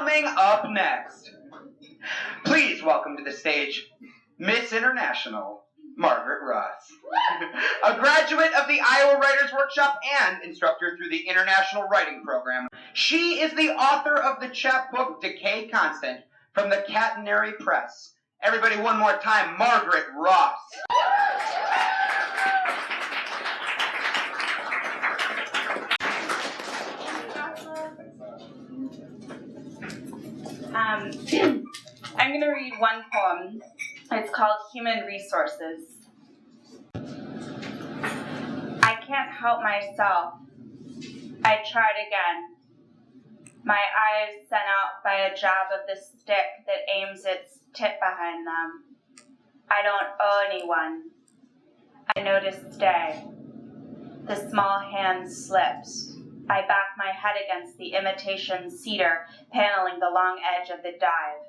Coming up next, please welcome to the stage Miss International, Margaret Ross. A graduate of the Iowa Writers Workshop and instructor through the International Writing Program. She is the author of the chapbook Decay Constant from the Catenary Press. Everybody one more time, Margaret Ross. I'm going to read one poem. It's called Human Resources. I can't help myself. I tried again. My eyes sent out by a jab of the stick that aims its tip behind them. I don't owe anyone. I know to stay. The small hand slips. I back my head against the imitation cedar paneling the long edge of the dive.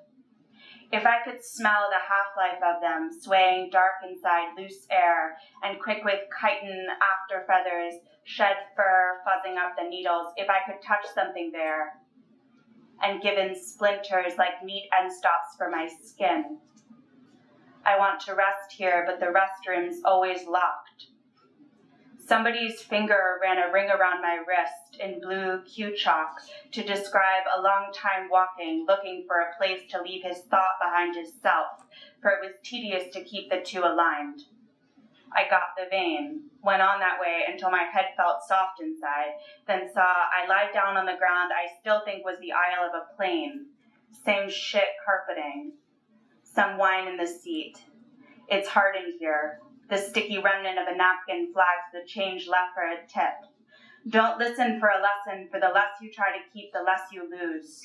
If I could smell the half-life of them, swaying dark inside loose air, and quick with chitin after feathers, shed fur fuzzing up the needles, if I could touch something there, and given splinters like neat end stops for my skin. I want to rest here, but the restroom's always locked. Somebody's finger ran a ring around my wrist in blue Q chalk to describe a long time walking, looking for a place to leave his thought behind his self, for it was tedious to keep the two aligned. I got the vein, went on that way until my head felt soft inside, then saw I lied down on the ground I still think was the aisle of a plane. Same shit carpeting. Some wine in the seat. It's hard in here. The sticky remnant of a napkin flags the change left for a tip. Don't listen for a lesson, for the less you try to keep, the less you lose.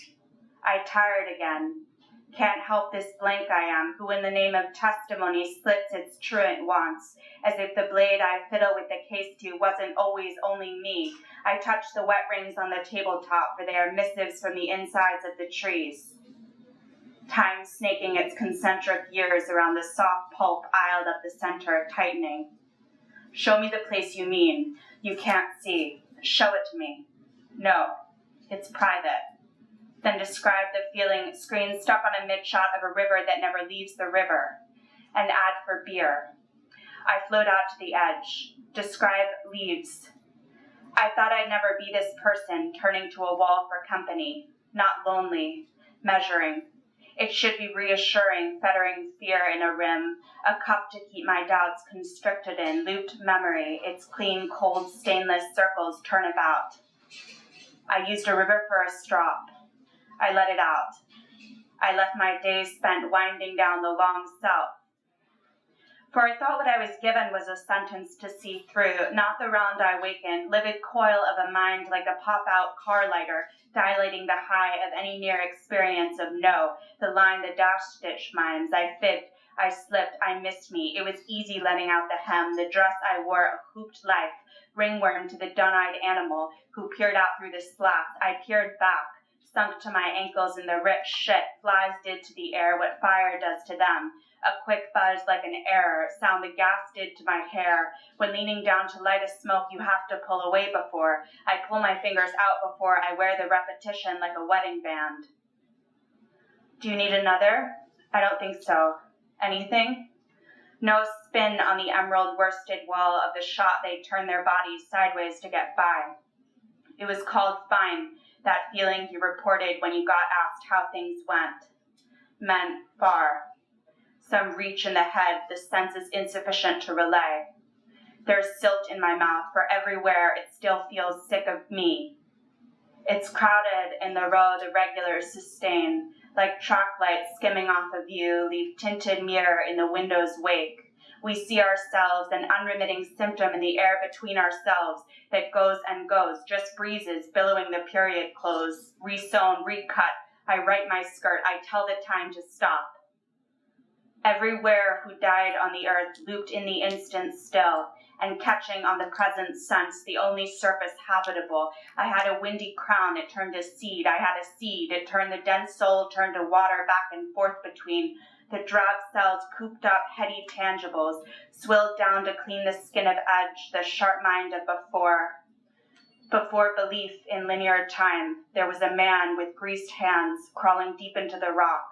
I tired again. Can't help this blank I am, who in the name of testimony slits its truant wants, as if the blade I fiddle with the case to wasn't always only me. I touch the wet rings on the tabletop, for they are missives from the insides of the trees. Time snaking its concentric years around the soft pulp aisled up the center, tightening. Show me the place you mean. You can't see. Show it to me. No, it's private. Then describe the feeling, screen stuck on a mid-shot of a river that never leaves the river. An ad for beer. I float out to the edge. Describe leaves. I thought I'd never be this person, turning to a wall for company. Not lonely. Measuring. It should be reassuring, fettering fear in a rim, a cup to keep my doubts constricted in, looped memory, its clean, cold, stainless circles turn about. I used a river for a strop. I let it out. I left my days spent winding down the long south. For I thought what I was given was a sentence to see through, not the round I wakened, livid coil of a mind like a pop-out car lighter, dilating the high of any near experience of no, the line the dash-stitch mimes. I fibbed, I slipped, I missed me. It was easy letting out the hem, the dress I wore a hooped life, ringworm to the dun-eyed animal who peered out through the slats. I peered back, sunk to my ankles in the rich shit flies did to the air what fire does to them. A quick buzz like an error, sound the gas did to my hair. When leaning down to light a smoke, you have to pull away before. I pull my fingers out before I wear the repetition like a wedding band. Do you need another? I don't think so. Anything? No spin on the emerald worsted wall of the shot they turn their bodies sideways to get by. It was called fine, that feeling you reported when you got asked how things went. Meant far. Some reach in the head, the sense is insufficient to relay. There's silt in my mouth, for everywhere it still feels sick of me. It's crowded in the row the regulars sustain, like track lights skimming off a view, leave tinted mirror in the window's wake. We see ourselves, an unremitting symptom in the air between ourselves that goes and goes, just breezes billowing the period clothes, resewn, recut. I right my skirt, I tell the time to stop. Everywhere who died on the earth looped in the instant still, and catching on the present sense, the only surface habitable. I had a windy crown, it turned to seed. I had a seed, it turned the dense soul, turned to water back and forth between. The drab cells cooped up heady tangibles, swilled down to clean the skin of edge, the sharp mind of before. Before belief in linear time, there was a man with greased hands crawling deep into the rock,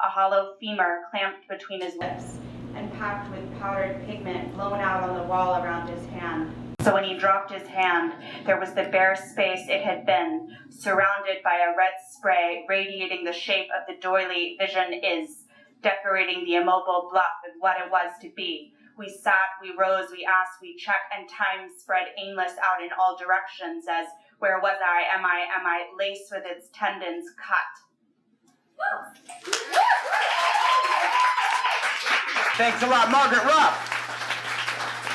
a hollow femur clamped between his lips, and packed with powdered pigment blown out on the wall around his hand. So when he dropped his hand, there was the bare space it had been, surrounded by a red spray radiating the shape of the doily vision is, decorating the immobile bluff of what it was to be. We sat, we rose, we asked, we checked, and time spread aimless out in all directions as, where was I, am I, laced with its tendons cut. Thanks a lot, Margaret Ruff.